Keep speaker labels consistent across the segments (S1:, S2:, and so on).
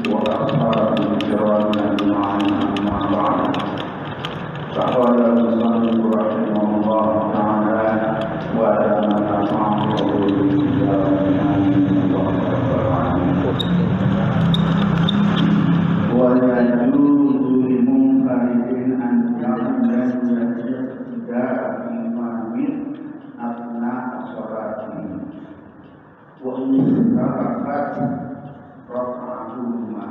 S1: وأصحابه الكرام أجمعين أما بعد فقال المصنف رحمه الله تعالى وأنا نفعه ويجوز لمنفرد أن يعمل ابتداء إمام أثناء صلاته وإن استغرقت ركعتهما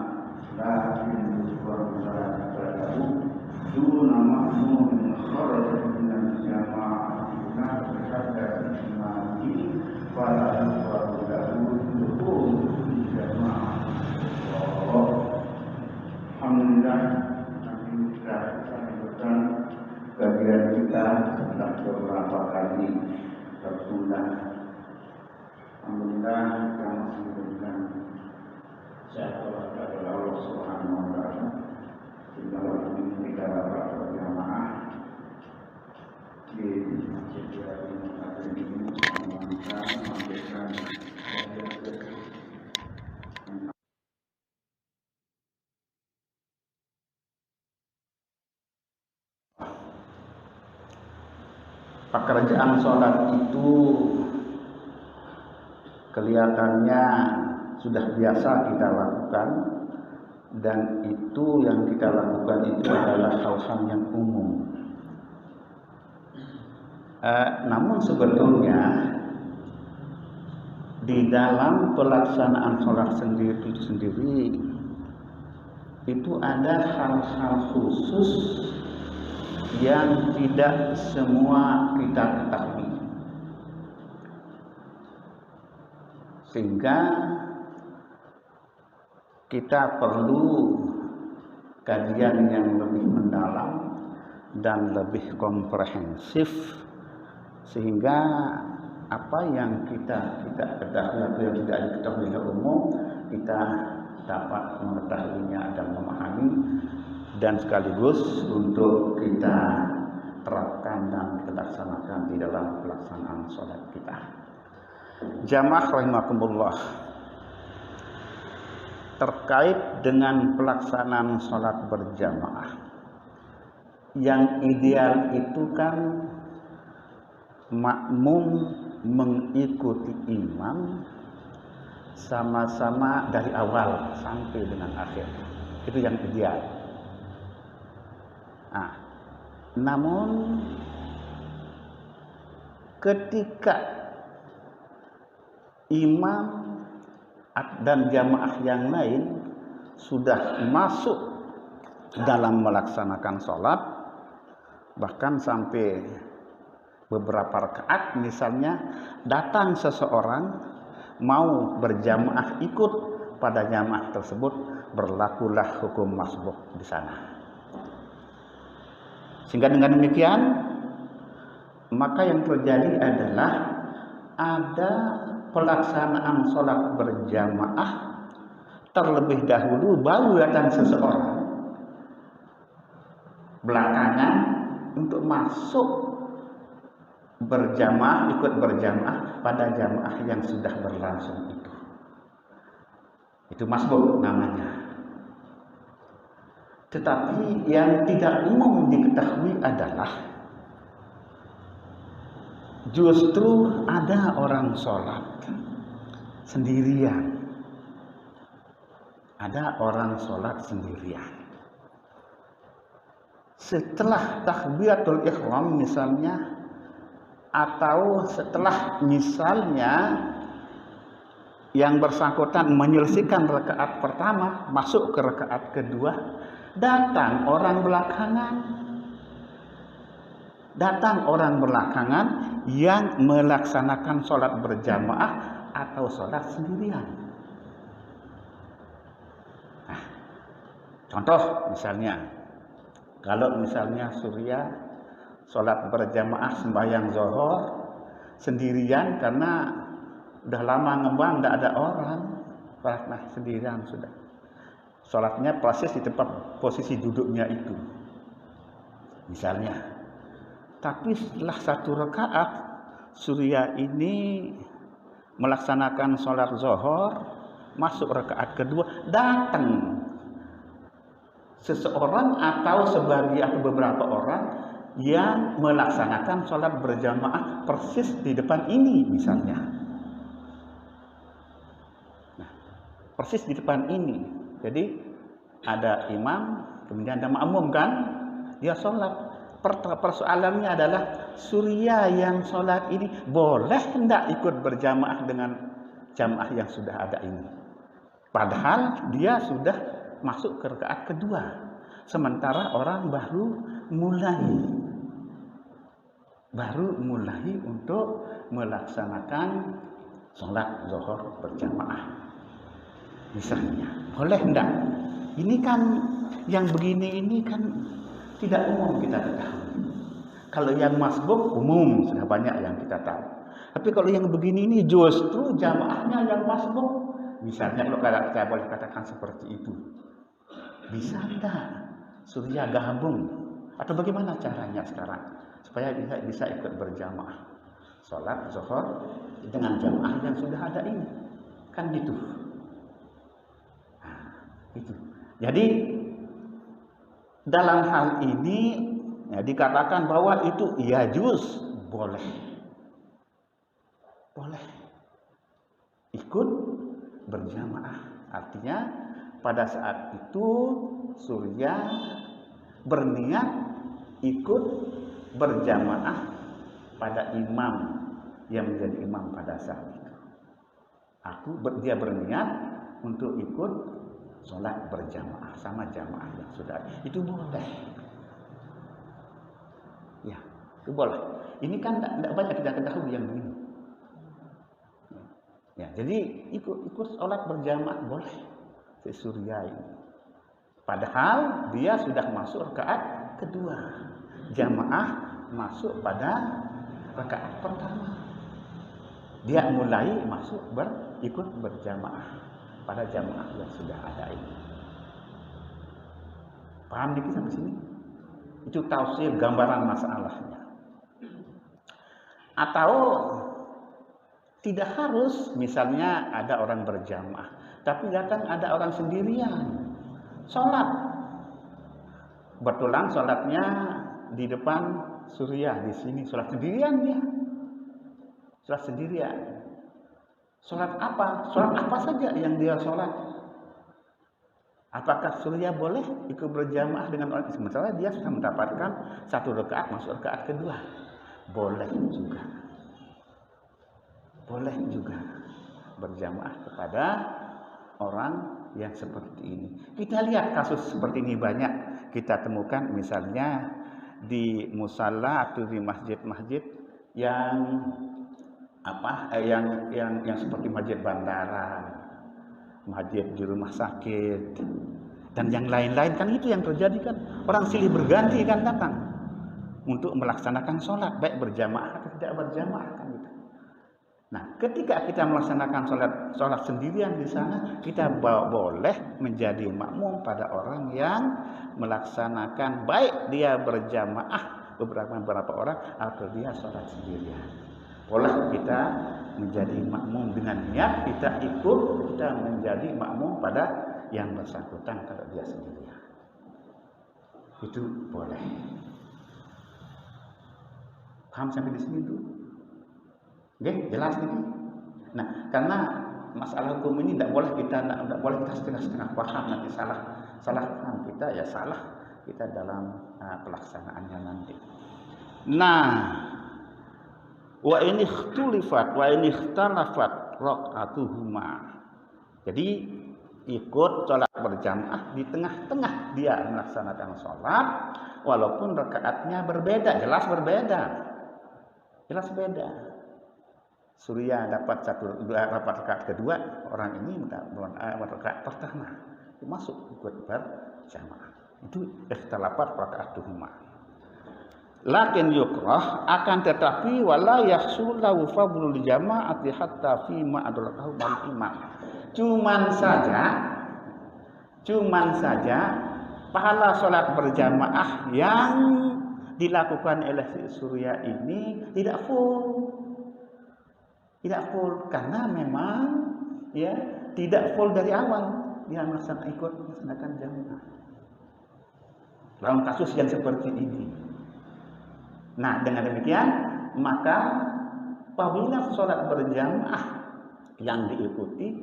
S1: لكن يذكر ذلك له دون مأموم خرج من الجماعة نفسه إمامه فلا يذكر له دخول الجماعة. Alhamdulillah, nanti kita lanjutkan kajian kita sudah beberapa kali tertunda. Alhamdulillah kita masih diberikan sehat kepada Allah Subhanahu wa taala. Sehingga waktu ini kita dapat berjamaah di masjid yang ada ini mengamalkan pekerjaan sholat itu kelihatannya sudah biasa kita lakukan, dan itu yang kita lakukan itu adalah hal-hal yang umum. Namun sebetulnya di dalam pelaksanaan sholat sendiri itu ada hal-hal khusus yang tidak semua kita ketahui, sehingga kita perlu kajian yang lebih mendalam dan lebih komprehensif, sehingga apa yang kita ketahui atau yang tidak diketahui oleh umum kita dapat mengetahuinya dan memahami, dan sekaligus untuk kita terapkan dan kita laksanakan di dalam pelaksanaan sholat kita. Jamaah rahimakumullah, terkait dengan pelaksanaan sholat berjamaah, yang ideal itu kan makmum mengikuti imam sama-sama dari awal sampai dengan akhir. Itu yang ideal. Namun ketika imam dan jamaah yang lain sudah masuk dalam melaksanakan sholat, bahkan sampai beberapa rakaat, misalnya datang seseorang mau berjamaah ikut pada jamaah tersebut, berlakulah hukum masbuk di sana. Sehingga dengan demikian, maka yang terjadi adalah ada pelaksanaan sholat berjamaah terlebih dahulu, baru datang seseorang belakangan untuk masuk berjamaah, ikut berjamaah pada jamaah yang sudah berlangsung itu. Itu masbuk namanya. Tetapi yang tidak umum diketahui adalah justru ada orang sholat sendirian. Ada orang sholat sendirian. Setelah takbiratul ihram misalnya, atau setelah misalnya yang bersangkutan menyelesaikan rakaat pertama, masuk ke rakaat kedua, datang orang belakangan yang melaksanakan sholat berjamaah atau sholat sendirian. Nah, contoh misalnya, kalau misalnya Surya sholat berjamaah sembahyang zuhur sendirian karena udah lama ngebang, tidak ada orang, nah sendirian sudah. Sholatnya proses di tempat posisi duduknya itu, misalnya. Tapi setelah satu rakaat, Surya ini melaksanakan sholat zuhur
S2: masuk rakaat kedua, datang seseorang atau sebagian atau beberapa orang yang melaksanakan sholat berjamaah persis di depan ini misalnya. Nah, persis di depan ini. Jadi ada imam, kemudian ada makmum kan, dia sholat. Persoalannya adalah Surya yang sholat ini boleh hendak ikut berjamaah dengan jamaah yang sudah ada ini. Padahal dia sudah masuk ke rakaat kedua. Sementara orang baru mulai untuk melaksanakan sholat zuhur berjamaah. Misalnya, boleh hendak? Ini kan yang begini ini kan tidak umum kita ketahui. Kalau yang masbuk umum sudah banyak yang kita tahu. Tapi kalau yang begini ini justru jamaahnya yang masbuk. Misalnya kalau kita boleh katakan seperti itu. Bisa enggak Surya gabung? Atau bagaimana caranya sekarang? Supaya bisa ikut berjamaah. Sholat zuhur dengan jamaah yang sudah ada ini. Kan gitu. Nah, itu. Jadi dalam hal ini ya, dikatakan bahwa itu yajuz, boleh ikut berjamaah. Artinya pada saat itu Surya berniat ikut berjamaah pada imam yang menjadi imam pada saat itu. Dia berniat untuk ikut sholat berjamaah sama jamaah yang sudah itu boleh. Ya, itu boleh. Ini kan tidak banyak kita ketahui yang begini. Ya, jadi ikut sholat berjamaah boleh si Surya ini. Padahal dia sudah masuk rakaat kedua. Jamaah masuk pada rakaat pertama. Dia mulai masuk ikut berjamaah pada jamaah yang sudah ada ini. Paham dikit sampai sini? Itu tafsir gambaran masalahnya. Atau tidak harus misalnya ada orang berjamaah, tapi datang ada orang sendirian sholat. Betulan sholatnya di depan Surya di sini, sholat sendirian dia. Sholat sendirian. Sholat apa? Sholat apa saja yang dia sholat. Apakah Surya boleh ikut berjamaah dengan orang? Sementara dia sudah mendapatkan satu rakaat masuk rakaat kedua. Boleh juga. Boleh juga berjamaah kepada orang yang seperti ini. Kita lihat kasus seperti ini banyak kita temukan misalnya di musalla atau di masjid-masjid yang yang seperti masjid bandara, masjid di rumah sakit dan yang lain-lain kan itu yang terjadi kan. Orang silih berganti kan datang untuk melaksanakan sholat baik berjamaah atau tidak berjamaah kan gitu. Nah, ketika kita melaksanakan sholat sendirian di sana, kita boleh menjadi makmum pada orang yang melaksanakan baik dia berjamaah beberapa orang atau dia sholat sendirian. Boleh kita menjadi makmum dengan niat kita menjadi makmum pada yang bersangkutan kalau dia sendirian. Itu boleh. Paham sampai di sini dulu? Oke, jelas nih. Nah, karena masalah hukum ini tidak boleh kita setengah-setengah paham, nanti salah paham kita ya salah kita dalam pelaksanaannya nanti. Nah, wa in ikhtilafat wa in ikhtalafat raq'atuhuma. Jadi ikut sholat berjamaah di tengah-tengah dia melaksanakan sholat walaupun rakaatnya berbeda, jelas beda. Surya dapat rakaat kedua, orang ini mendapat rakaat pertama, masuk ikut berjamaah. Itu ikhtilafat raq'atuhuma. Lakin yukrah akan tetapi wala yahsul lahu fadlul jama'ati hatta fi ma adrakahu bal imam. Cuman saja pahala salat berjamaah yang dilakukan oleh Surya ini tidak full karena memang ya tidak full dari awal dia melaksanakan jamaah. Dalam kasus yang seperti ini. Nah, dengan demikian maka apabila sholat berjamaah yang diikuti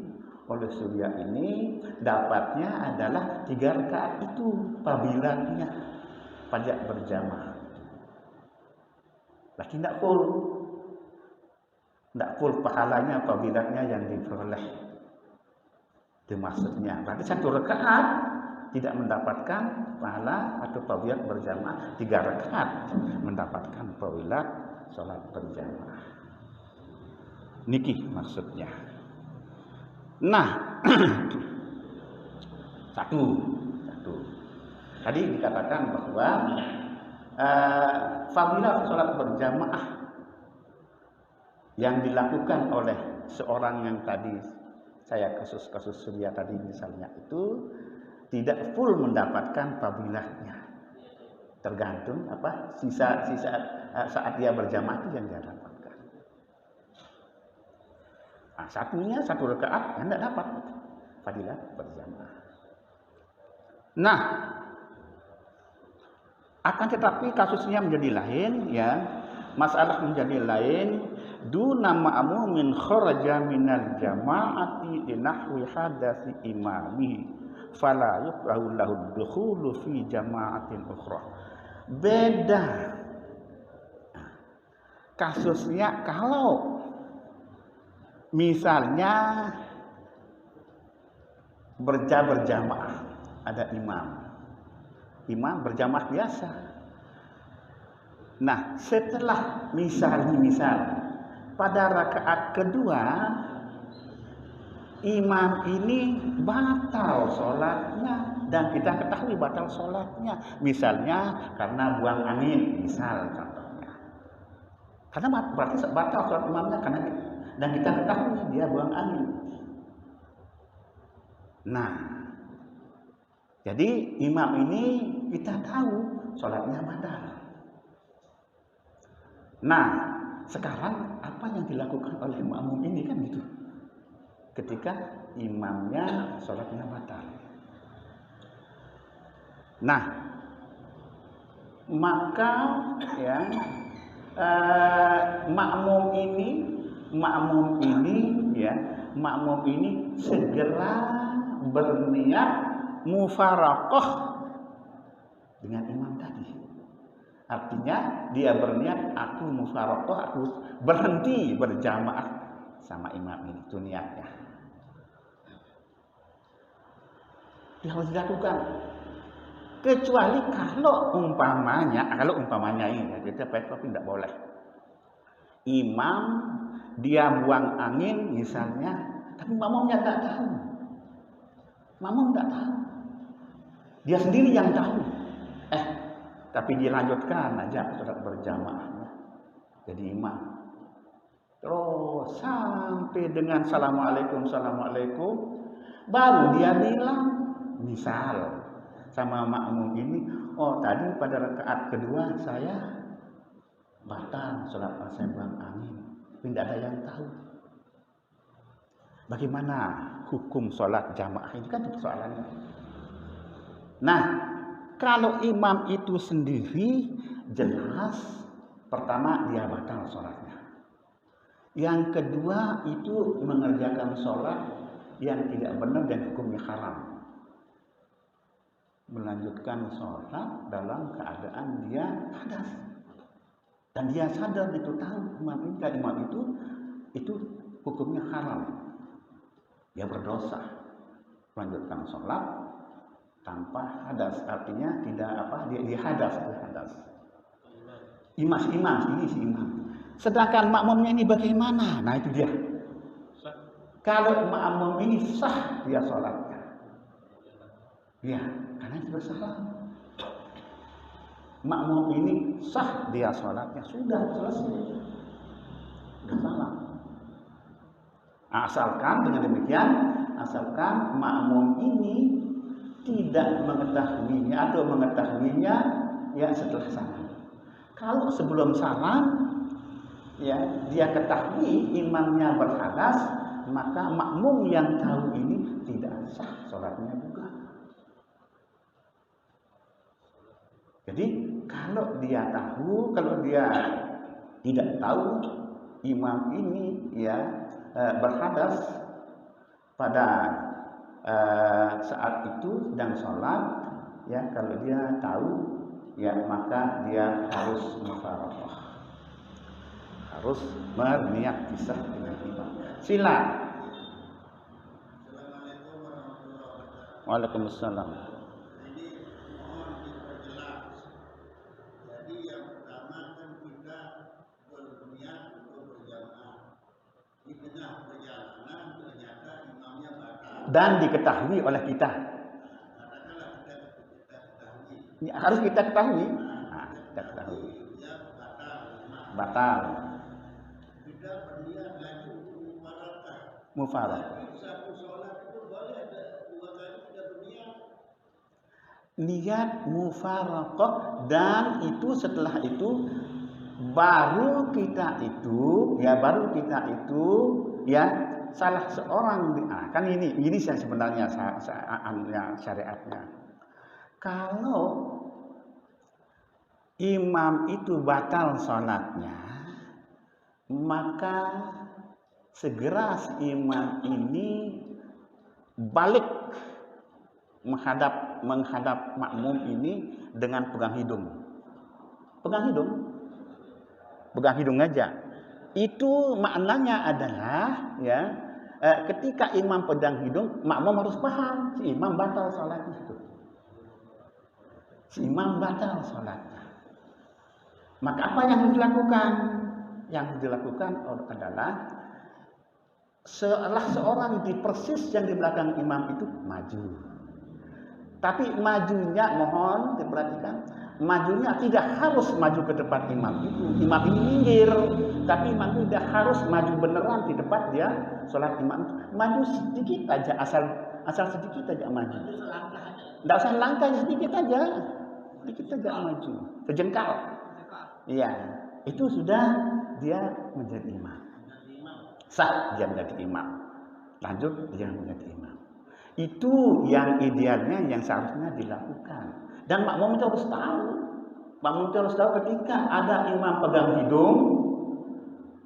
S2: oleh surya ini dapatnya adalah 3 rakaat itu fadilahnya pajak berjamaah. Lagi tidak full pahalanya fadilahnya yang diperoleh. Itu maksudnya. Berarti 1 rakaat tidak mendapatkan pahala atau fadilah berjamaah, 3 rakaat mendapatkan fadilah sholat berjamaah. Niki maksudnya. Nah, satu. Tadi dikatakan bahwa fadilah sholat berjamaah yang dilakukan oleh seorang yang tadi saya kasus surya tadi misalnya itu tidak full mendapatkan fadilahnya, tergantung sisa saat dia berjamaah itu yang dia dapatkan. Nah, 1 rakaat yang tidak dapat fadilah berjamaah. Nah, akan tetapi kasusnya menjadi lain, ya, masalah menjadi lain. Duna ma'mumin kharaja minal jama'ati linahwi hadasi imamihi fala yukrahu lahu dukhulu fi jama'atin ukhra. Beda kasusnya kalau misalnya berjamaah, ada imam berjamaah biasa. Nah, setelah misal pada rakaat kedua imam ini batal sholatnya dan kita ketahui batal sholatnya, misalnya karena buang angin, misal contohnya. Karena berarti batal sholat imamnya karena dan kita ketahui dia buang angin. Nah, jadi imam ini kita tahu sholatnya batal. Nah, sekarang apa yang dilakukan oleh makmum ini kan gitu. Ketika imamnya sholatnya batal. Nah, maka ya makmum ini segera berniat mufaraqah dengan imam tadi. Artinya dia berniat aku mufaraqah, aku berhenti berjamaah sama imam ini, itu niatnya. Dia harus dilakukan. Kecuali kalau umpamanya ini, kita tapi tidak boleh. Imam dia buang angin misalnya, tapi makmumnya tidak tahu. Makmum tidak tahu. Dia sendiri yang tahu. Tapi dilanjutkan aja sholat berjamaahnya jadi imam. Terus sampai dengan assalamualaikum baru dia bilang misal sama makmum ini, oh tadi pada rakaat kedua saya batal sholat saya buang angin, tidak ada yang tahu. Bagaimana hukum sholat jamaah ini kan persoalannya. Nah, kalau imam itu sendiri jelas pertama dia batal sholatnya. Yang kedua itu mengerjakan sholat yang tidak benar dan hukumnya haram. Melanjutkan sholat dalam keadaan dia hadas. Dan dia sadar itu tahu imam itu hukumnya haram. Dia berdosa. Melanjutkan sholat tanpa hadas, artinya tidak dia hadas. Imam. Sedangkan makmumnya ini bagaimana? Nah itu dia. Kalau makmum ini sah dia sholatnya, ya karena itu bersalah. Makmum ini sah dia sholatnya, sudah selesai, sudah salah. Asalkan dengan demikian, makmum ini tidak mengetahuinya ya setelah salam. Kalau sebelum salam ya dia ketahui imamnya berhadas, maka makmum yang tahu ini tidak sah sholatnya juga. Jadi kalau dia tahu, kalau dia tidak tahu imam ini ya berhadas pada saat itu sedang sholat, ya kalau dia tahu ya maka dia harus mufaraqah, harus berniat pisah dengan imam. Sila. Waalaikumsalam.
S3: Jadi mohon diperjelas. Jadi yang pertama kan kita berniat untuk berjamaah. Di tengah perjalanan ternyata imamnya batal.
S2: Dan diketahui oleh kita.
S3: Katakanlah kita ketahui.
S2: Ya, harus kita ketahui. Nah, kita ketahui.
S3: Ya batal.
S2: Batal.
S3: Kita berniat lagi untuk mufaraqah.
S2: Mufaraqah.
S3: Tapi satu sholat itu boleh ada 2 kali kita berniat.
S2: Niat mufaraqah, dan itu setelah itu baru kita itu ya salah seorang kan ini yang sebenarnya syariatnya. Kalau imam itu batal sholatnya, maka segera si imam ini balik menghadap makmum ini dengan pegang hidung aja. Itu maknanya adalah ya ketika imam pegang hidung, makmum harus paham si imam batal sholatnya itu. Si imam batal sholatnya. Maka apa yang dilakukan? Yang dilakukan adalah salah seorang di persis yang di belakang imam itu maju. Tapi majunya, mohon diperhatikan, majunya tidak harus maju ke depan imam itu. Imam ini minggir, tapi imam itu tidak harus maju beneran di depan dia sholat imam itu. Maju sedikit aja, asal sedikit aja maju. Tidak usah langkah, sedikit aja maju, sejengkal. Iya, itu sudah dia menjadi imam. Sah dia menjadi imam. Lanjut dia menjadi imam. Itu yang idealnya, yang seharusnya dilakukan. Dan makmum itu harus tahu. Makmum itu harus tahu ketika ada imam pegang hidung,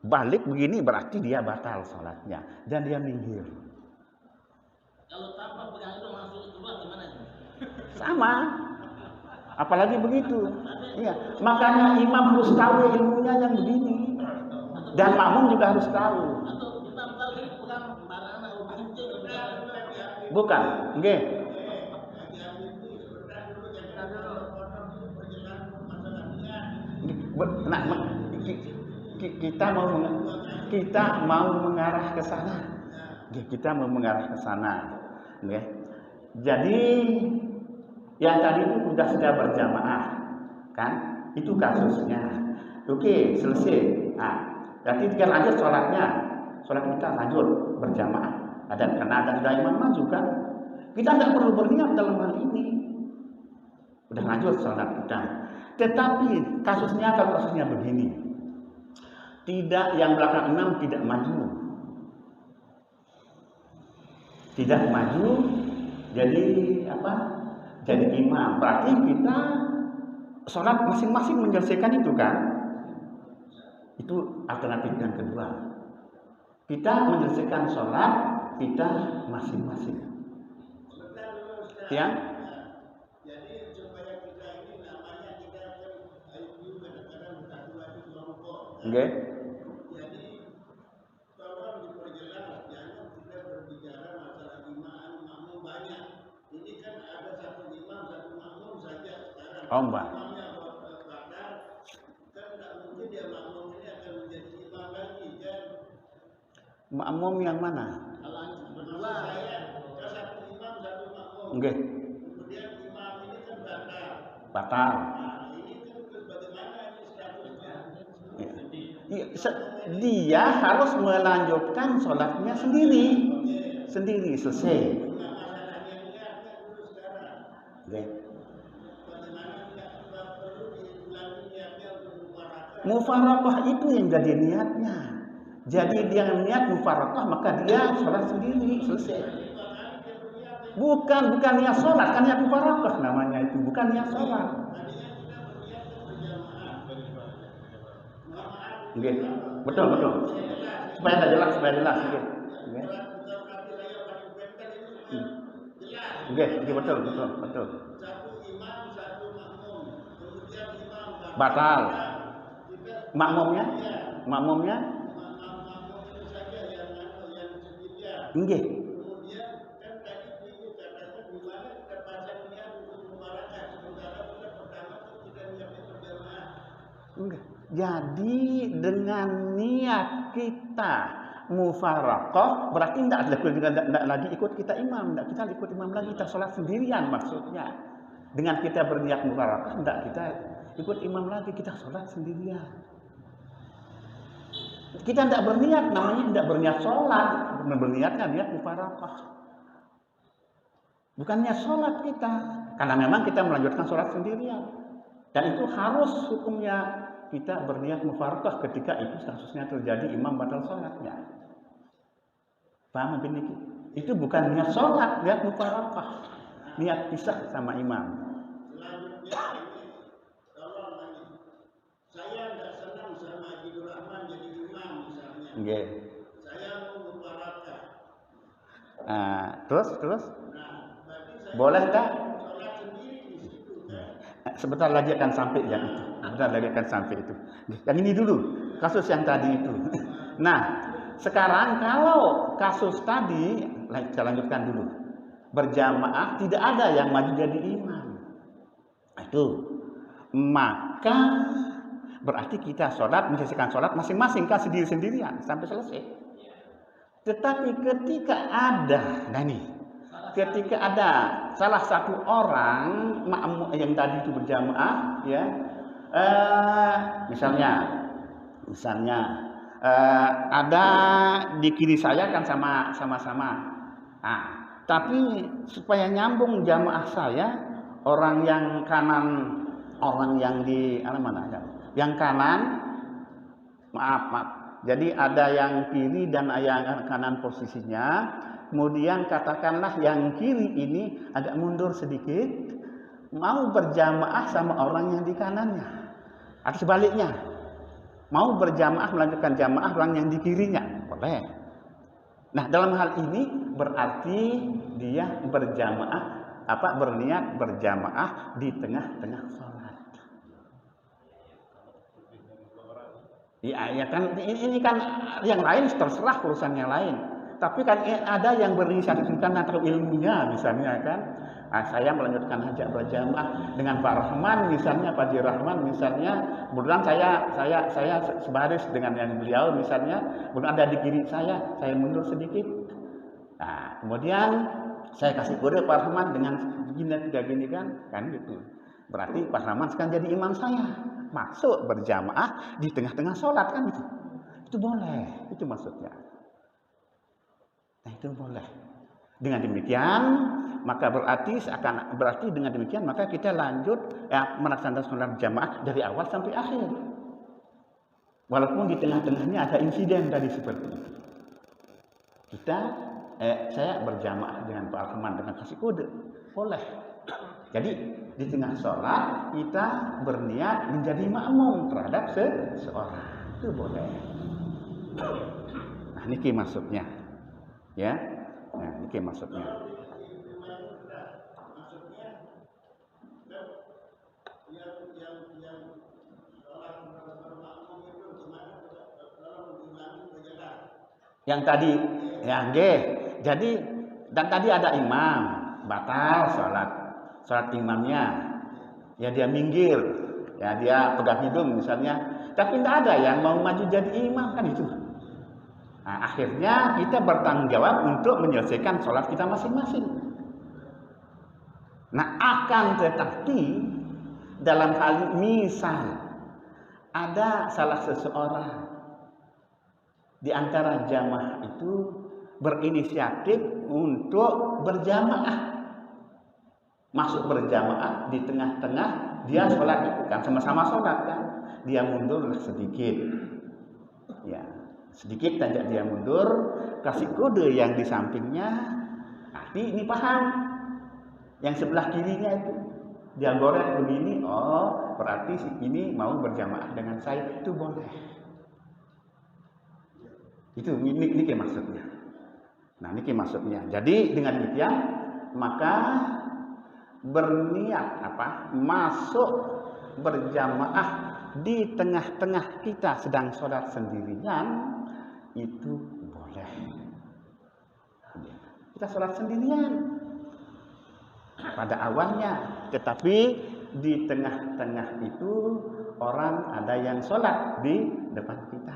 S2: balik begini berarti dia batal sholatnya. Dan dia minggir.
S4: Kalau tanpa pegang hidung langsung keluar gimana?
S2: Sama. Apalagi begitu. Iya. Makanya imam harus tahu ilmunya yang begini. Dan makmum juga harus tahu.
S4: Atau kita balik pegang barang atau kuncing.
S2: Bukan, nggih. Nah, kita mau mengarah ke sana. Kita mau mengarah ke sana. Nggih. Jadi yang tadi itu sudah berjamaah, kan? Itu kasusnya. Oke, selesai. Nah, berarti kita lanjut sholatnya. Sholat kita lanjut berjamaah. Karena ada imam maju kan, kita tidak perlu berniat dalam hal ini. Udah lanjut sholat kita. Tetapi kasusnya begini, tidak yang belakang imam tidak maju, jadi apa? Jadi imam. Berarti kita sholat masing-masing menyelesaikan itu kan? Itu alternatif yang kedua. Kita menyelesaikan sholat kita masing-masing. Ya.
S3: Jadi supaya kita ini namanya kita kadang-kadang berdua di kelompok.
S2: Oke.
S3: Jadi tolong diperjelas, jangan kita berbicara masalah imam makmum banyak. Ini kan ada satu imam satu makmum saja sekarang. Imamnya bakar, kan tidak mungkin dia makmum ini akan menjadi imam lagi kan?
S2: Makmum yang mana?
S3: Berdua saya satu imam satu makmum.
S2: Oke.
S3: Kemudian imam ini kan
S2: Batal.
S3: Nah, ini kan bagaimana ini statusnya?
S2: Ya. Dia harus melanjutkan sholatnya sendiri, selesai.
S3: Masalahnya niatnya dulu sekarang.
S2: Oke.
S3: Bagaimana tidak perlu diulangi niatnya untuk mufaraqah?
S2: Mufaraqah itu yang jadi niatnya. Jadi dia niat mufaraqah maka dia sholat sendiri, selesai. Bukan niat sholat, kan niat mufaraqah namanya itu, bukan niat sholat. Oke, betul. Supaya jelas. Oke, betul. Batal. Makmumnya? Nggih. Enggak. Jadi dengan niat kita mufaraqah berarti tidak lagi ikut kita imam, kita ikut imam lagi, kita sholat sendirian maksudnya. Dengan kita berniat mufaraqah tidak kita ikut imam lagi, kita sholat sendirian. Kita tidak berniat, namanya tidak berniat sholat, berniatnya niat mufaraqah. Bukan niat sholat kita, karena memang kita melanjutkan sholat sendirian. Dan itu harus hukumnya kita berniat mufaraqah ketika itu kasusnya terjadi imam batal sholatnya. Paham ini? Itu bukan niat sholat, niat mufaraqah, niat pisah sama imam.
S3: Selanjutnya tolong lagi. Saya tidak senang sama Haji Rahman jadi imam misalnya.
S2: Okay.
S3: Saya mau mufaraqah.
S2: Terus?
S3: Nah, berarti saya
S2: boleh tak?
S3: sholat sendiri di situ kan?
S2: Sebentar lagi akan sampai yang itu. Yang ini dulu, kasus yang tadi itu. Nah, sekarang kalau kasus tadi, saya lanjutkan dulu. Berjamaah tidak ada yang maju jadi imam. Itu. Maka berarti kita menyelesaikan sholat masing-masing kan sendiri-sendirian sampai selesai. Tetapi ketika ada salah satu orang makmum yang tadi itu berjamaah, ya, misalnya ada di kiri saya kan sama-sama. Nah, tapi supaya nyambung jamaah saya, orang yang kanan, orang yang di mana ya? Yang kanan, maaf. Jadi ada yang kiri dan yang kanan posisinya. Kemudian katakanlah yang kiri ini agak mundur sedikit, mau berjamaah sama orang yang di kanannya. Atau sebaliknya, mau berjamaah melanjutkan jamaah orang yang di kirinya, boleh. Nah, dalam hal ini berarti dia berniat berjamaah di tengah-tengah sholat. Ya kan ini kan yang lain terserah urusan yang lain. Tapi kan ada yang berinisiatif karena tahu ilmunya misalnya kan. Nah, saya melanjutkan hajat berjamaah dengan Pak Rahman misalnya, Pak Haji Rahman misalnya. Kemudian saya sebaris dengan yang beliau misalnya. Kemudian ada di kiri saya mundur sedikit. Nah, kemudian saya kasih kode Pak Rahman dengan gini kan gitu. Berarti Pak Rahman sekarang jadi imam saya. Masuk berjamaah di tengah-tengah sholat kan gitu. Itu boleh, itu maksudnya. Nah, itu boleh. Dengan demikian maka berarti dengan demikian maka kita lanjut melaksanakan sholat jamaah dari awal sampai akhir. Walaupun di tengah-tengahnya ada insiden tadi seperti itu. Saya berjamaah dengan Pak Rahman dengan kasih kode, boleh. Jadi di tengah sholat kita berniat menjadi makmum terhadap seseorang, itu boleh. Nah, ini maksudnya. Ya, nah ini maksudnya. Yang tadi, ya jadi dan tadi ada imam batal sholat imamnya, ya dia minggir, ya dia pegang hidung misalnya, tapi tidak ada yang mau maju jadi imam kan itu. Nah, akhirnya kita bertanggung jawab untuk menyelesaikan sholat kita masing-masing. Nah, akan tetapi dalam hal misal ada salah seseorang di antara jamaah itu berinisiatif untuk berjamaah, masuk berjamaah di tengah-tengah dia sholat itu kan sama-sama sholat kan, dia mundur sedikit, ya. Sedikit saja dia mundur, kasih kode yang di sampingnya, nanti ini paham. Yang sebelah kirinya itu dia goreng begini, oh berarti ini mau berjamaah dengan saya, itu boleh. Itu ini maksudnya. Nah, ini maksudnya. Jadi dengan demikian maka berniat masuk berjamaah di tengah-tengah kita sedang sholat sendirian itu boleh. Kita sholat sendirian pada awalnya, tetapi di tengah-tengah itu orang ada yang sholat di depan kita.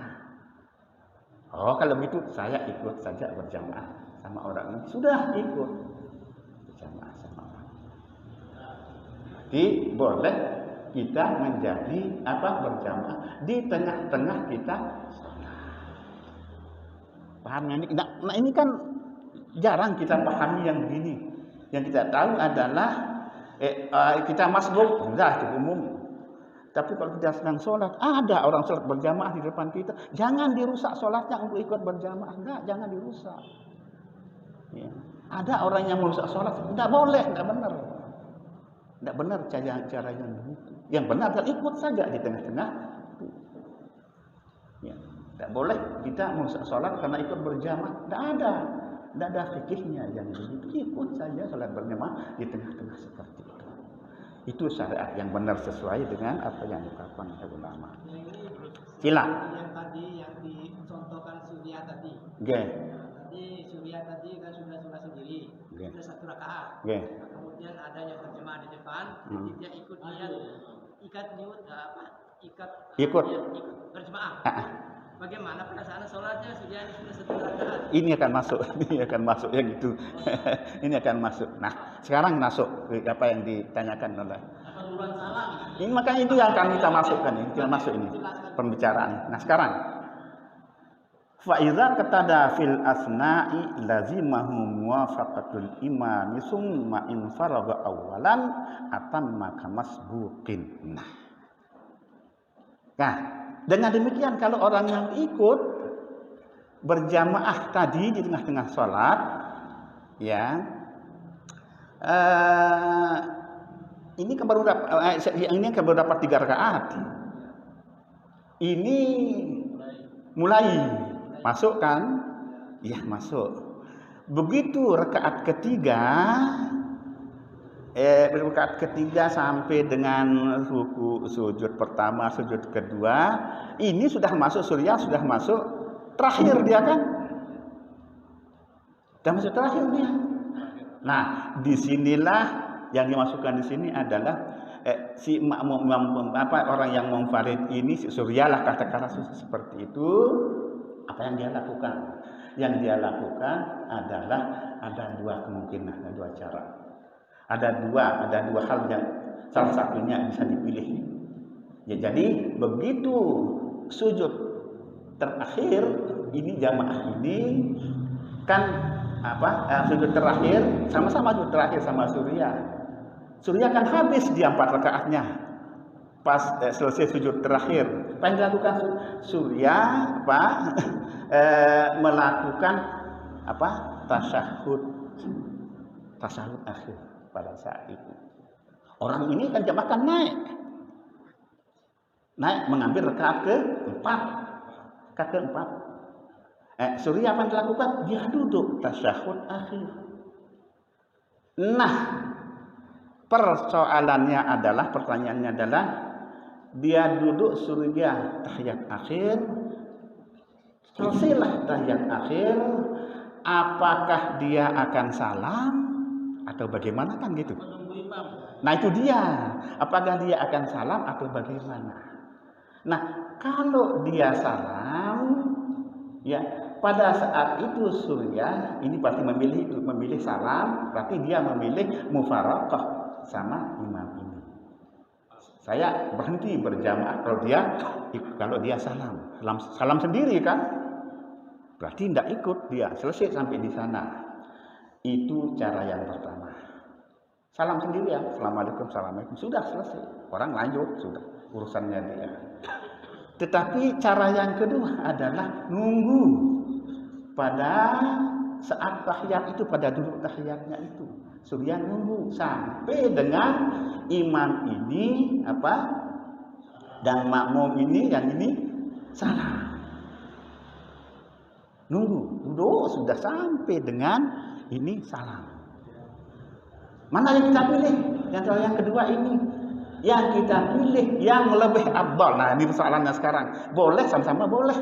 S2: Oh, kalau begitu saya ikut saja berjamaah sama orang ini. Sudah ikut berjamaah sama orang. Jadi boleh kita menjadi berjamaah di tengah-tengah kita sholat. Paham ini? Nah, ini kan jarang kita pahami yang begini. Yang kita tahu adalah kita masbuk, sudah itu umum. Tapi kalau kita sedang sholat, ada orang sholat berjamaah di depan kita, jangan dirusak sholatnya untuk ikut berjamaah. Enggak, jangan dirusak. Ya. Ada orang yang merusak sholat, enggak boleh, enggak benar. Enggak benar cara yang begitu. Yang benar adalah ikut saja di tengah-tengah. Ya. Enggak boleh kita merusak sholat karena ikut berjamaah. Enggak ada fikihnya yang begitu. Ikut saja sholat berjamaah di tengah-tengah seperti itu. Itu syariat yang benar sesuai dengan apa yang diucapkan oleh ulama. Sila.
S5: Yang tadi yang dicontohkan Surya tadi. Tadi Surya tadi kan sudah sholat sendiri, sudah 1 rakaat. Kemudian ada yang berjamaah di depan, jadi dia ikut ikut berjamaah. Bagaimana perasaan sholatnya Surya ini sudah 1 rakaat?
S2: Ini akan masuk yang itu. Ini akan masuk. Nah, sekarang masuk apa yang ditanyakan oleh. Ini makanya itu yang akan kita masukkan ini, kita masuk ini pembicaraan. Nah, sekarang fa idza qatada fil asna'i lazimahu muwafaqatul imam summa in faragha awwalan atamma kamasbuqin. Nah, dengan demikian kalau orang yang ikut berjamaah tadi di tengah-tengah sholat, ya, ini baru dapat 3 rakaat. Ini mulai masuk kan? Ya, masuk. Begitu rakaat ketiga sampai dengan ruku, sujud pertama, sujud kedua, ini sudah masuk Surya, sudah masuk terakhir dia kan? Sudah masuk terakhir dia. Nah, disinilah yang dimasukkan di sini adalah si makmum orang yang munfarid ini, si Surya lah kata-kata seperti itu. Apa yang dia lakukan? Yang dia lakukan adalah ada 2 kemungkinan, ada 2 cara. Ada dua hal yang salah satunya bisa dipilih. Ya, jadi begitu sujud terakhir ini jamaah ini kan sujud terakhir sama-sama sujud terakhir sama Surya. Surya kan habis dia 4 rakaatnya. Pas selesai sujud terakhir, apa yang dilakukan Surya? Melakukan tasyahud akhir. Pada saat itu orang ini kan jamaah kan naik mengambil rakaat keempat. Surya apa yang dilakukan? Dia duduk tasyahud akhir. Nah, pertanyaannya adalah dia duduk Surya tahiyat akhir, selesailah tahiyat akhir, apakah dia akan salam atau bagaimana kan gitu? Nah, itu dia. Apakah dia akan salam atau bagaimana? Nah, kalau dia salam, ya pada saat itu Surya ini pasti memilih salam, berarti dia memilih mufaraqah sama imam ini. Saya berhenti berjamaah kalau dia salam sendiri kan? Berarti tidak ikut dia, selesai sampai di sana. Itu cara yang pertama. Salam sendiri ya, assalamualaikum, sudah selesai. Orang lanjut, sudah urusannya dia. Tetapi cara yang kedua adalah nunggu pada saat tahiyat itu, pada duduk tahiyatnya itu. Surya nunggu sampai dengan imam ini dan makmum ini yang ini salah. Nunggu, duduk sudah sampai dengan ini salah. Mana yang kita pilih? Yang kedua ini. Yang kita pilih yang lebih afdal. Nah, ini persoalannya sekarang. Boleh, sama-sama boleh.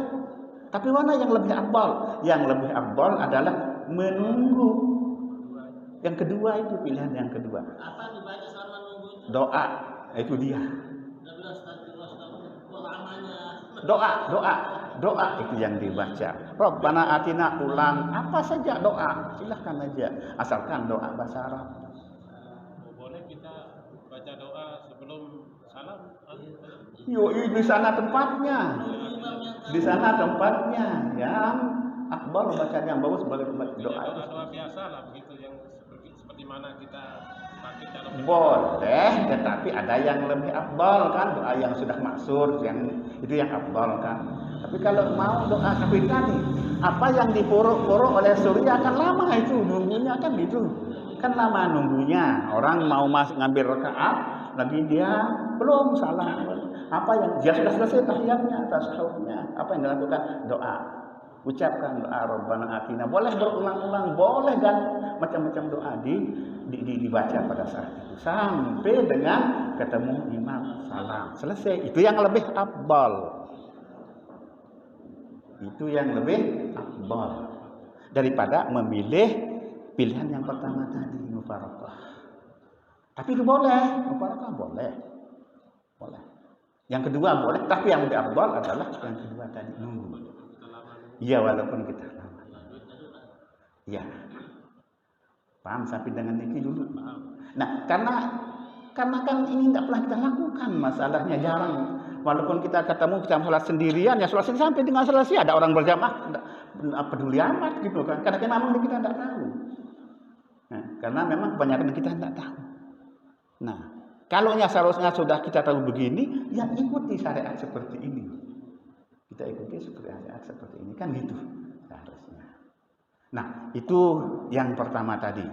S2: Tapi mana yang lebih afdal? Yang lebih afdal adalah menunggu. Yang kedua itu pilihan yang kedua.
S4: Apa dibaca selama nunggu itu?
S2: Doa, itu dia. Doa itu yang dibaca. Rabbana atina, ulang apa saja doa, silahkan aja, asalkan doa bahasa Arab.
S6: Boleh kita baca doa sebelum salam?
S2: Di sana tempatnya. Di sana tempatnya yang akbar bacaan yang bagus sebagai doa.
S6: Doa biasa lah begitu, yang seperti mana kita pakai dalam.
S2: Boleh, tetapi ada yang lebih afdal kan, doa yang sudah maksur, yang itu yang afdal kan. Tapi kalau mau doa seperti tadi, apa yang dipuruk-puruk oleh surya kan lama itu nunggunya kan gitu. Kan lama nunggunya. Orang mau ngambil rakaat, lagi dia belum salah. Apa yang dia sudah selesai tahiyatnya, tasawufnya, apa yang dilakukan? Doa. Ucapkan doa Rabbana atina. Boleh berulang-ulang, boleh kan macam-macam doa dibaca pada saat itu sampai dengan ketemu imam salam. Selesai. Itu yang lebih afdal. Itu yang lebih afdal daripada memilih pilihan yang pertama tadi, mufarakah. Tapi itu boleh, mufarakah boleh. Boleh. Yang kedua boleh, tapi yang lebih afdal adalah yang kedua tadi, nunggu. Iya, walaupun kita lama. Iya. Paham sampai dengan ini dulu. Nah, karena kan ini tidak pernah kita lakukan, masalahnya jarang. Walaupun kita ketemu kita sholat sendirian, ya sholat sendirian sampai dengan selesai ada orang berjamaah, tidak peduli amat gitu kan. Karena memang kita tidak tahu. Nah, karena memang kebanyakan kita tidak tahu. Nah, kalau seharusnya sudah kita tahu begini, ya ikuti syariat seperti ini. Kita ikuti syariat seperti ini kan gitu seharusnya. Nah, itu yang pertama tadi.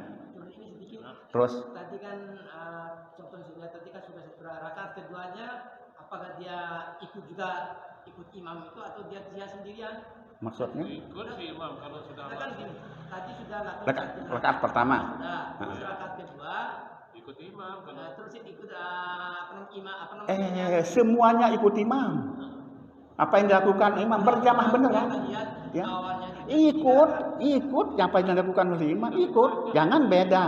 S2: Terus
S5: tadi kan contoh sudah tadi kan sudah rakaat keduanya, apakah dia ikut imam itu atau dia sendirian?
S2: Maksudnya?
S6: Ikut si imam kalau sudah.
S5: Kan tadi sudah lakukan
S2: rakaat pertama.
S5: Terus rakaat kedua
S6: ikut imam.
S5: Terus ikut imam apa namanya?
S2: Semuanya ikut imam. Apa yang dilakukan imam berjamaah beneran? Ya. Ikut apa yang dilakukan oleh imam, ikut. Jangan beda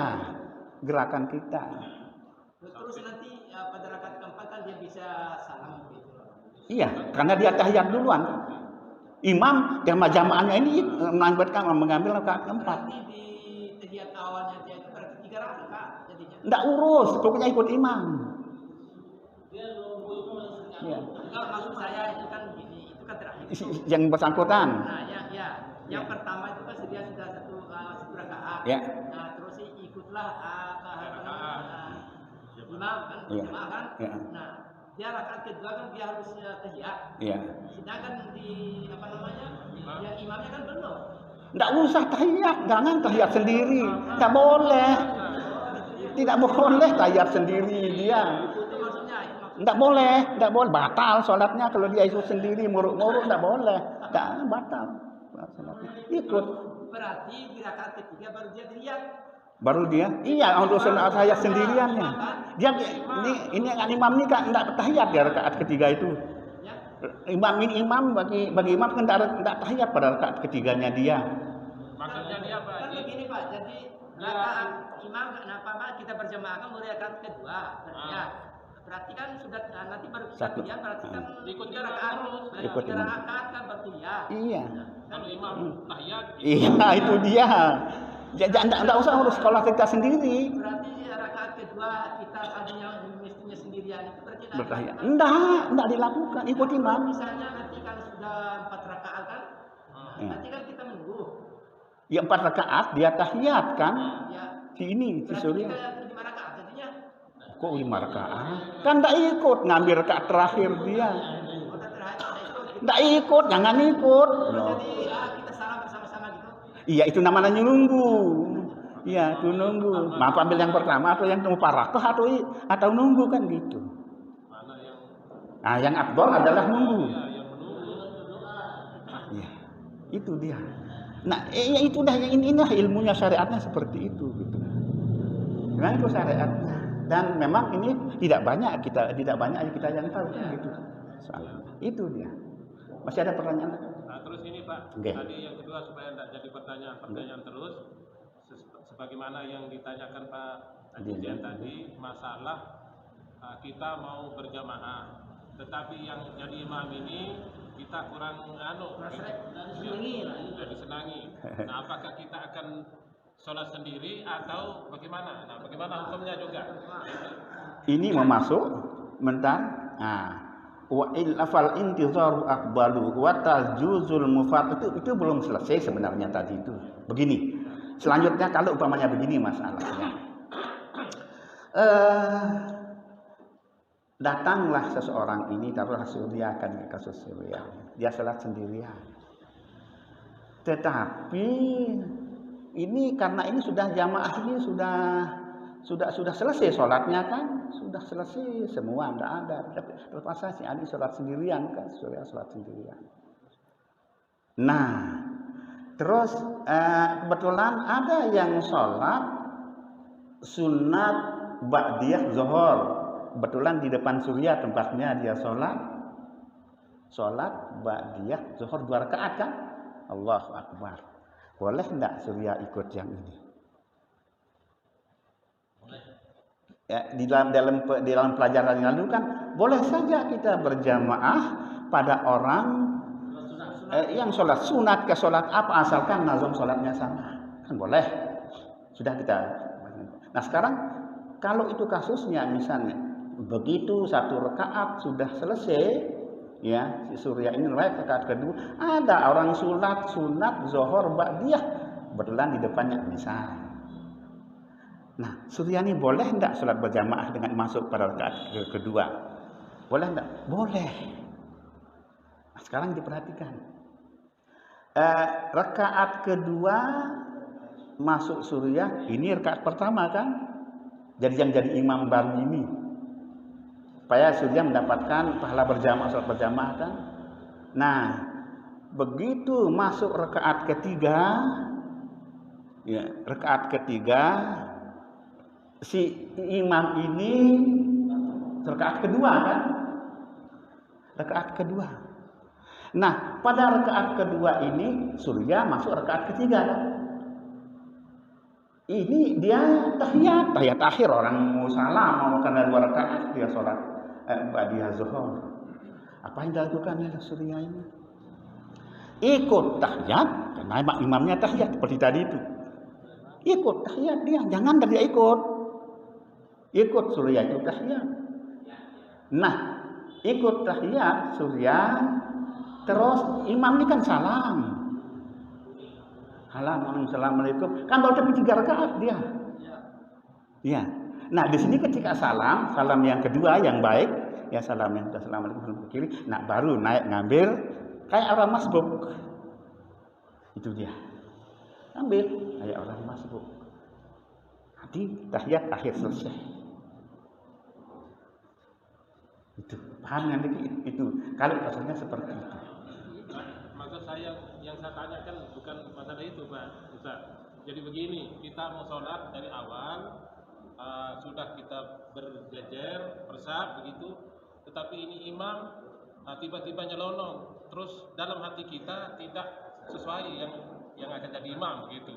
S2: gerakan kita.
S5: Terus nanti pada rakaat keempat kan dia bisa salam gitu.
S2: Iya, karena dia tahiyat duluan. Imam jamaahnya ini mengambil rakaat keempat.
S5: Berarti di tahiyat awalnya dia itu berarti 3 rakaat jadinya.
S2: Enggak urus, pokoknya ikut imam.
S4: Dia nunggu itu masih
S2: Ya.
S5: Enggak, maksud saya itu kan gini, itu kan terakhir.
S2: Yang bersangkutan.
S5: Nah, yang pertama itu kan dia sudah satu rakaat.
S2: Ya.
S5: Nah, terus ikutlah imam kan,
S2: Ya.
S5: jemaah kan.
S2: Ya.
S5: Nah, dia rakaat kedua kan dia harus tahiyat.
S2: Iya.
S5: Sedangkan di apa namanya? Yang imamnya kan belum.
S2: Enggak usah tahiyat, jangan tahiyat sendiri. Enggak boleh. Tidak boleh tahiyat sendiri dia.
S5: Itu maksudnya.
S2: Enggak boleh, batal sholatnya kalau dia ikut sendiri muruk-muruk enggak boleh. Enggak batal sholatnya. Ikut.
S5: Berarti di rakaat ketiga baru dia tahiyat.
S2: Baru dia? Iya, untuk sholat tahiyat sendiriannya. Dia ini imam ini kan enggak tahiyat di rakaat ketiga itu. Imam bagi imam kan enggak tahiyat pada rakaat ketiganya dia.
S6: Maksudnya dia apa?
S5: Kan begini Pak, jadi rakaat imam kenapa Pak kita berjamaah kan mulai rakaat kedua berarti berarti kan sudah nanti baru kita tahiyat berarti kan ikut 3 rakaat terus.
S2: Ikut
S5: 3 rakaat kan bertahiyat.
S2: Iya.
S6: Kalau imam tahiyat.
S2: Iya, itu dia. Enggak usah urus sekolah kita sendiri.
S5: Berarti rakaat kedua kita tadinya mestinya sendirian itu berarti
S2: Bertahiyat. Enggak dilakukan, ikut imam.
S5: Misalnya nanti kan sudah 4 rakaat kan. Nanti kan kita menunggu.
S2: Ya 4 rakaat dia tahiyat kan?
S5: Ya.
S2: Si Surya.
S5: Berarti 5 rakaat jadinya.
S2: Kok 5 rakaat? Kan enggak ikut ngambil rakaat terakhir dia.
S5: Rakaat terakhir itu
S2: Nggak ikut, jangan ikut.
S5: Jadi kita salah bersama-sama gitu.
S2: Iya, itu namanya nunggu. Iya, itu nunggu. Mau ambil yang pertama atau yang mufarakah atau nunggu kan gitu. Nah, yang afdal adalah nunggu. Iya, itu dia. Nah, itu dah inilah ilmunya syariatnya seperti itu gitu. Memang itu syariatnya. Dan memang ini tidak banyak kita yang tahu kan gitu. Soalnya itu dia. Masih ada pertanyaan?
S6: Nah, terus ini Pak, tadi yang kedua supaya tidak jadi pertanyaan terus, sebagaimana yang ditanyakan Pak Dirjen tadi, masalah kita mau berjamaah, tetapi yang jadi imam ini kita kurang disenangi. Nah, apakah kita akan sholat sendiri atau bagaimana? Nah, bagaimana hukumnya juga?
S2: Ini mau masuk, bentar. Nah, wa ilafal intizaru aqbalu wa tajuzul mufat itu belum selesai sebenarnya tadi itu. Begini. Selanjutnya kalau umpamanya begini masalahnya. Datanglah seseorang ini, taruhlah Suriah kan kasus Suriah. Dia sholat sendirian. Tetapi ini karena ini sudah jamaah ini sudah selesai sholatnya kan, sudah selesai semua, tidak ada. Terpaksa si Ali sholat sendirian kan, Suriah sholat sendirian. Nah, terus kebetulan ada yang sholat sunat ba'diyah zuhur. Kebetulan di depan Suriah tempatnya dia sholat ba'diyah zuhur 2 rakaat kan? Allahu Akbar. Boleh enggak Suriah ikut yang ini? Ya, di dalam pelajaran yang lalu kan boleh saja kita berjamaah pada orang yang sholat sunat ke sholat apa asalkan nazam sholatnya sama kan boleh. Sudah kita. Nah sekarang kalau itu kasusnya misalnya begitu 1 rakaat sudah selesai, ya si Surya ini rakaat kedua ada orang sholat sunat zuhur ba'diyah kebetulan di depannya misal. Nah, Surya ini boleh enggak sholat berjamaah dengan masuk pada rakaat kedua? Boleh enggak? Boleh. Nah, sekarang diperhatikan. Rakaat kedua masuk Surya, ini rakaat pertama kan? Jadi yang jadi imam baru ini. Supaya Surya mendapatkan pahala berjamaah, sholat berjamaah kan? Nah, begitu masuk rakaat ketiga, ya, rakaat ketiga, si imam ini rakaat kedua kan? Rakaat kedua. Nah, pada rakaat kedua ini Surya masuk rakaat ketiga kan? Ini dia tahiyat akhir orang mau salam mau karena 2 rakaat dia sholat ba'diyah zuhur. Apa yang dilakukan oleh Surya ini? Ikut tahiyat karena imamnya tahiyat seperti tadi itu. Ikut tahiyat dia, jangan dia ikut Surya itu tahiyat. Nah, ikut tahiyat Surya, terus imam ini kan salam. Assalamualaikum. Kan baru tapi 3 rakaat dia. Ya. Nah, di sini ketika salam yang kedua yang baik, ya salam yang assalamualaikum ke kiri. Nah, baru naik ngambil kayak orang masbuk. Itu dia. Ambil kayak orang masbuk. Nanti tahiyat akhir selesai. Itu paham nanti itu kalau kasusnya seperti itu.
S6: Maksud saya yang saya tanyakan bukan masalah itu Pak Ustaz. Jadi begini, kita mau sholat dari awal sudah kita berjejer bersab begitu, tetapi ini imam tiba-tiba nyelonong, terus dalam hati kita tidak sesuai yang akan jadi imam gitu.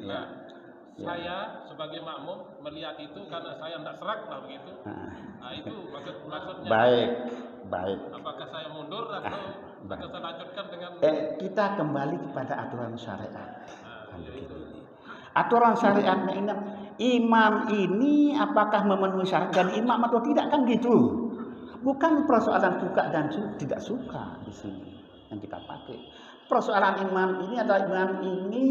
S6: Nah, saya sebagai makmum melihat itu karena saya tidak serak lah begitu. Nah itu maksudnya.
S2: Baik.
S6: Apakah saya mundur atau saya lanjutkan dengan?
S2: Kita kembali kepada aturan syariat. Aturan syariatnya ini, imam ini apakah memenuhi syarat dan imam atau tidak kan gitu. Bukan persoalan suka dan tidak suka di sini yang kita pakai. Persoalan imam ini adalah imam ini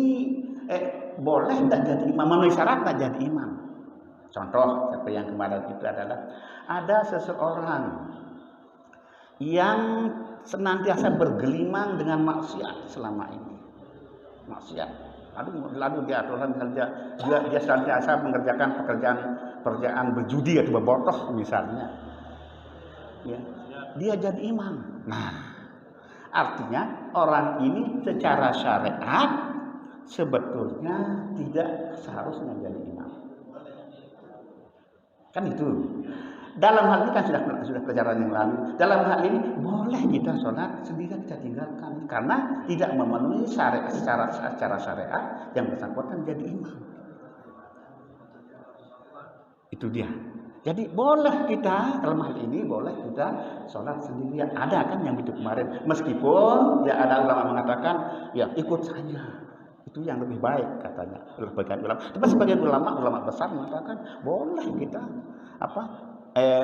S2: boleh tidak jadi imam, memenuhi syarat tidak jadi imam. Contoh seperti yang kemarin itu adalah ada seseorang yang senantiasa bergelimang dengan maksiat selama ini. Maksiat. Lalu dia senantiasa mengerjakan pekerjaan berjudi atau berbotoh misalnya. Ya. Dia jadi imam. Nah, artinya orang ini secara syariat sebetulnya tidak seharusnya jadi imam. Kan itu. Dalam hal ini kan sudah pelajaran yang lalu. Dalam hal ini boleh kita sholat sendiri, kita tinggalkan karena tidak memenuhi syariat secara syariat yang bersangkutan jadi imam. Itu dia. Jadi boleh kita dalam hal ini boleh kita sholat sendirian. Ada kan yang itu kemarin. Meskipun ya ada ulama mengatakan ya ikut saja. Itu yang lebih baik katanya. Sebagian ulama. Tapi sebagian ulama besar mengatakan boleh kita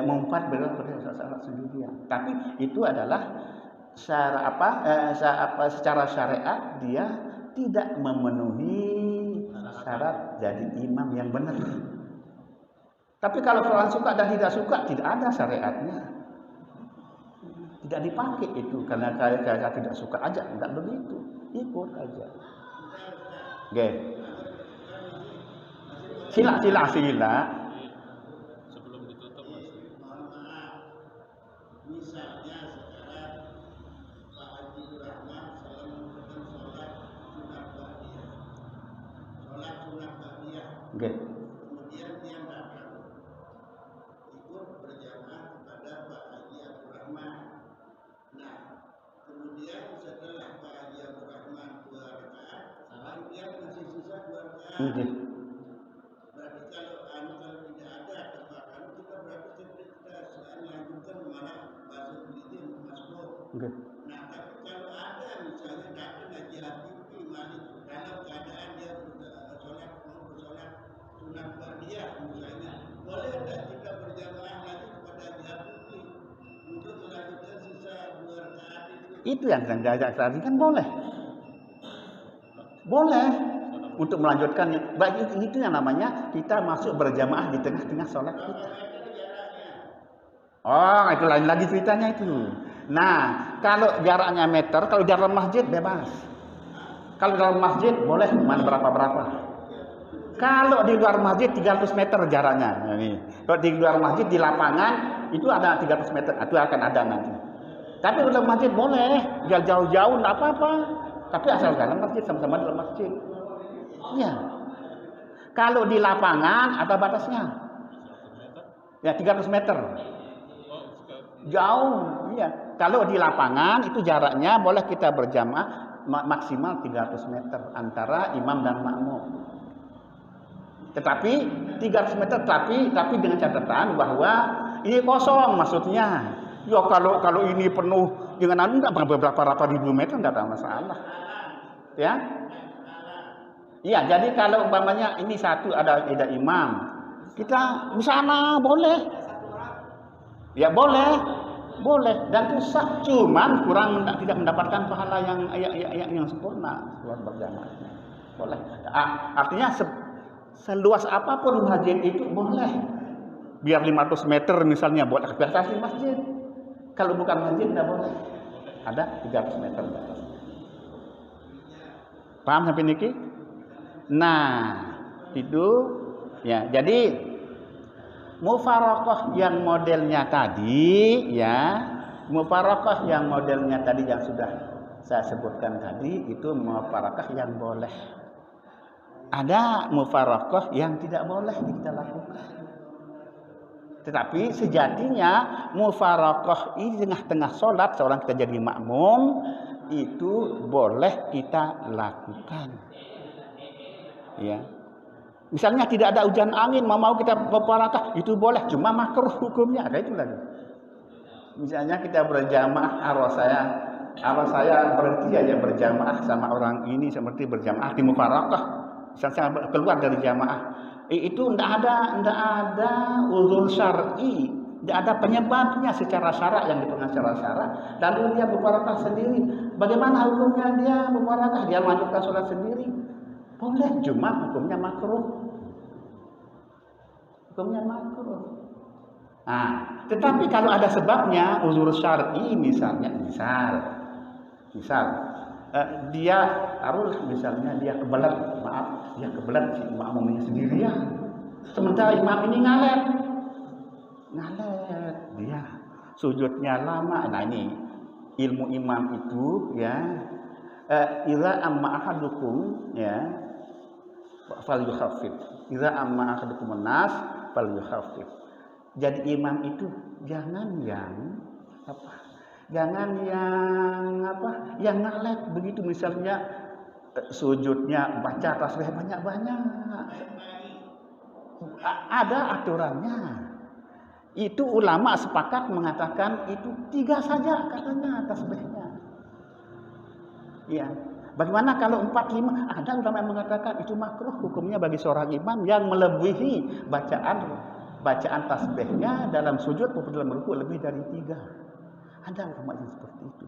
S2: mengumpat sholat sendirian. Tapi itu adalah secara syariat dia tidak memenuhi syarat jadi imam yang benar. Tapi kalau orang suka dan tidak suka, tidak ada syariatnya. Tidak dipakai itu karena saya tidak suka aja, enggak begitu. Ikut aja. Oke. Sila.
S6: Sebelum ditutup Mas.
S3: Mohon maaf. Misalnya sekarang Pak Haji Rahman selalu melakukan sholat sunat ba'diyah. Sholat sunat ba'diyah.
S2: Oke.
S3: Kemudian dia datang ikut berjamaah kepada Pak Haji Abdul Rahman. Nah, kemudian setelah Pak Haji Abdul Rahman 2 rakaat, dia masih sisa 2 rakaat.
S2: Oke.
S3: Berarti kalau tidak ada kesepakatan kita berarti kita lanjutkan malah bahasa Indonesia masbuk.
S2: Oke.
S3: Nah, tapi kalau ada misalnya datang Haji Habibie Malik dalam keadaan dia bersolat sunat ba'diyah misalnya, boleh tidak kita berjamaah lagi kepada Haji Habibie untuk melanjutkan sisa 2 rakaat itu?
S2: Itu yang sedang diajak tadi kan boleh. Boleh untuk melanjutkannya. Baik itu yang namanya kita masuk berjamaah di tengah-tengah sholat kita. Oh, itu lain lagi ceritanya itu. Nah, kalau jaraknya meter, kalau dalam masjid bebas. Kalau dalam masjid boleh mana berapa. Kalau di luar masjid 300 meter jaraknya. Nah, ini. Kalau di luar masjid di lapangan itu ada 300 meter, itu akan ada nanti. Tapi di dalam masjid boleh, jauh-jauh enggak apa-apa. Tapi asal dalam masjid sama-sama dalam masjid. Iya. Kalau di lapangan ada batasnya. Ya 300 meter. Jauh, iya. Kalau di lapangan itu jaraknya boleh kita berjamaah maksimal 300 meter antara imam dan makmum. Tetapi 300 meter tapi dengan catatan bahwa ini kosong maksudnya. Ya kalau ini penuh dengan enggak berapa ribu meter enggak ada masalah. Ya. Iya, jadi kalau umpamanya ini satu ada imam, kita di sana boleh. Ya boleh dan itu sah, cuman tidak mendapatkan pahala yang sempurna buat berjamaahnya. Boleh. Artinya seluas apapun masjid itu boleh. Biar 500 meter misalnya boleh biasa di masjid. Kalau bukan masjid tidak boleh. Ada 300 meter batas. Paham sampai niki? Nah, itu ya. Jadi mufaraqah yang modelnya tadi ya, mufaraqah yang modelnya tadi yang sudah saya sebutkan tadi itu mufaraqah yang boleh. Ada mufaraqah yang tidak boleh kita lakukan. Tetapi sejatinya mufaraqah ini tengah-tengah sholat seorang kita jadi makmum itu boleh kita lakukan. Ya. Misalnya tidak ada hujan angin, mau kita mufaraqah itu boleh, cuma makruh hukumnya. Ada itu lagi. Misalnya kita berjamaah, arwah saya berhenti aja berjamaah sama orang ini seperti berjamaah di mufaraqah. Misalnya keluar dari jamaah, itu tidak ada uzur syar'i, tidak ada penyebabnya secara syarak yang dipengaruhi secara syarak. Lalu dia mufaraqah sendiri. Bagaimana hukumnya dia mufaraqah? Dia melanjutkan sholat sendiri. Boleh, cuma hukumnya makruh. Hukumnya makruh. Tetapi kalau ada sebabnya, uzur syar'i misalnya, misal dia taruh misalnya dia kebelet, dia kebelet si makmumnya sendirian, sementara imam ini ngalet dia sujudnya lama. Nah ini ilmu imam itu ya, idza amma ahadukum ya falyukhaffif, idza amma ahadukum an-nas falyukhaffif. Jadi imam itu jangan yang yang ngalet begitu, misalnya sujudnya baca tasbih banyak-banyak. Ada aturannya. Itu ulama sepakat mengatakan itu 3 saja katanya tasbihnya. Ya. Bagaimana kalau 4, 5? Ada ulama yang mengatakan itu makruh hukumnya bagi seorang imam yang melebihi bacaan tasbihnya dalam sujud maupun dalam rukuk lebih dari 3. Ada ulama yang seperti itu.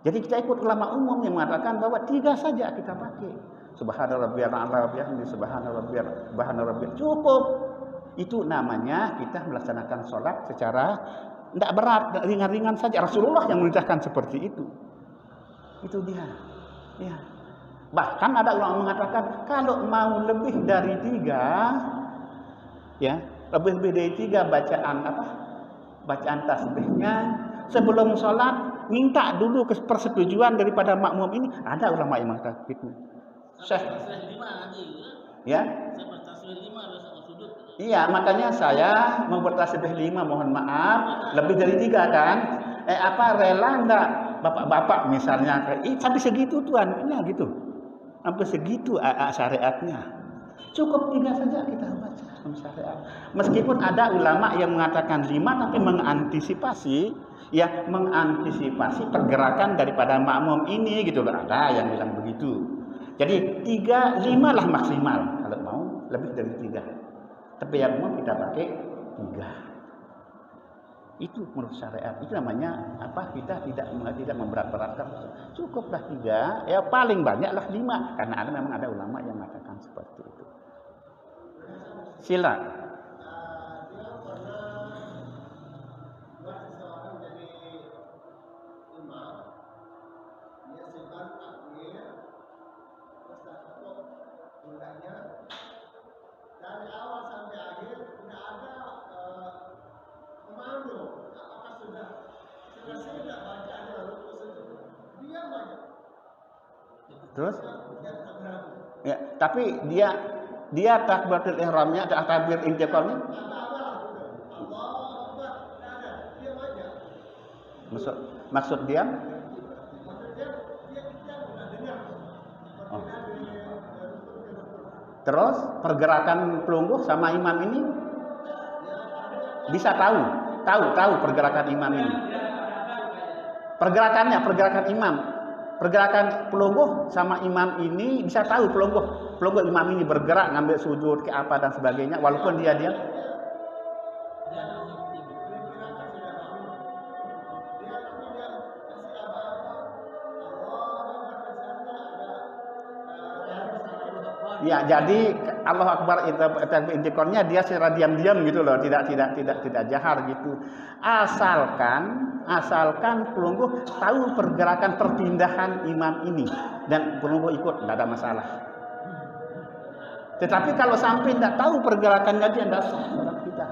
S2: Jadi kita ikut ulama umum yang mengatakan bahwa 3 saja kita pakai. Subhanarabbiyal a'la wa bihamdihi subhanarabbiyal cukup. Itu namanya kita melaksanakan sholat secara tidak berat, ringan-ringan saja. Rasulullah yang memerintahkan seperti itu. Itu dia. Ya. Bahkan ada ulama mengatakan kalau mau lebih dari 3, ya, lebih dari 3 bacaan tasbihnya sebelum sholat minta dulu persetujuan daripada makmum ini. Ada ulama yang mengatakan itu. Ya. Iya, makanya saya membuat tasbih 5, mohon maaf, lebih dari 3 kan? Rela enggak bapak-bapak misalnya sampai segitu tuannya gitu. Sampai segitu syariatnya. Cukup 3 saja kita baca syariat. Meskipun ada ulama yang mengatakan 5 tapi mengantisipasi pergerakan daripada makmum ini gitu loh. Ada yang bilang begitu. Jadi 3, 5 lah maksimal kalau mau lebih dari 3. Tapi yang mau kita pakai 3. Itu menurut syariat. Itu namanya kita tidak memberat-beratkan. Cukuplah 3, ya paling banyaklah 5. Karena memang ada ulama yang mengatakan seperti itu. Sila.
S3: Dari awal sampai akhir tidak ada komando. Apakah sudah selesai tidak bacaannya lalu diam aja.
S2: Terus? Ya, tapi dia takbiratul ihramnya, takbir intiqalnya. Maksud diam? Oh. Terus pergerakan pelungguh sama imam ini bisa tahu pergerakan imam ini. Pergerakan imam, pergerakan pelungguh sama imam ini bisa tahu pelungguh imam ini bergerak ngambil sujud ke apa dan sebagainya walaupun dia diam. Ya, jadi Allah Akbar intiqalnya dia secara diam-diam gitu loh, tidak jahar gitu. Asalkan pelungguh tahu pergerakan perpindahan imam ini dan pelungguh ikut, tidak ada masalah. Tetapi kalau sampai tidak tahu pergerakannya dia tidak sah dalam kita.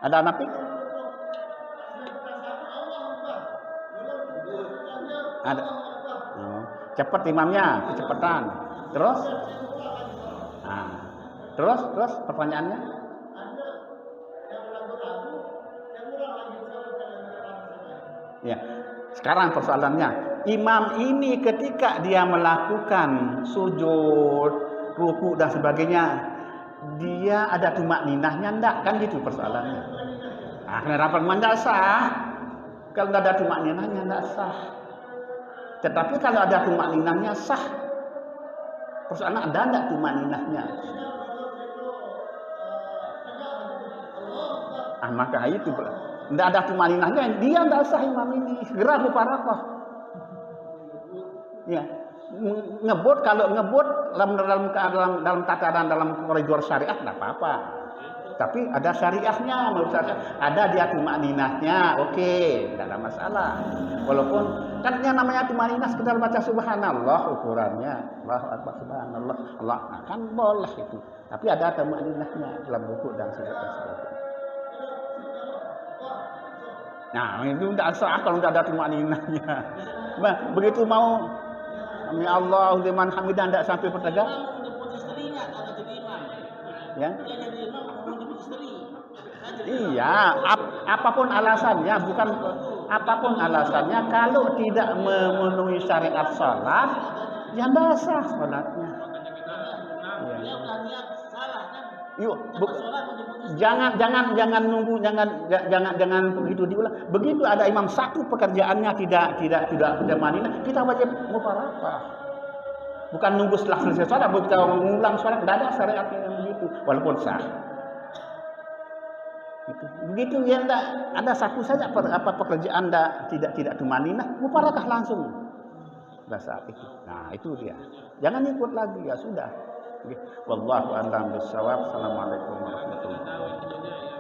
S2: Ada napi? Ada. Cepat imamnya, kecepatan. Terus? Terus pertanyaannya? Ya. Sekarang persoalannya, imam ini ketika dia melakukan sujud, ruku dan sebagainya, dia ada tumak ninahnya enggak? Kan gitu persoalannya. Kenapa tidak sah? Kalau tidak ada tumak ninahnya enggak sah. Tetapi kalau ada tumak ninahnya sah. Persoalan ada enggak tumak ninahnya? Maka itu Tidak ada tumaninahnya, dia tidak sah imam ini. Segera mufarakah. Ya, ngebut kalau ngebut dalam tataran dalam koridor syariat tidak apa-apa. Tapi ada syariahnya, menurut saya ada dia tumaninahnya, oke, tidak ada masalah. Walaupun kan yang namanya tumaninah sekedar baca subhanallah ukurannya, Allahu akbar subhanallah, Allah kan boleh itu. Tapi ada tumaninahnya dalam rukuk dan sujud dan sebagainya. Nah, itu tidak sah kalau tidak ada tumaninahnya. Begitu mau ya Allah liman hamidah tidak sampai pertegak. Ya. Iya, apapun alasannya, bukan apapun alasannya, kalau tidak memenuhi syariat salat, ya tidak sah salatnya. Ya. Yuk, jangan nunggu, jangan begitu diulang. Begitu ada imam satu pekerjaannya tidak tumaninah, kita wajib mufarakah. Bukan nunggu setelah selesai sholat, kita mengulang sholat, tidak ada syariat yang begitu, walaupun sah. Begitu ya, enggak ada satu saja pekerjaan tidak tumaninah, mufarakah langsung. Pada saat itu. Nah, itu dia. Jangan ikut lagi, ya sudah. Wallahu a'lam bishawab. Assalamualaikum warahmatullahi wabarakatuh.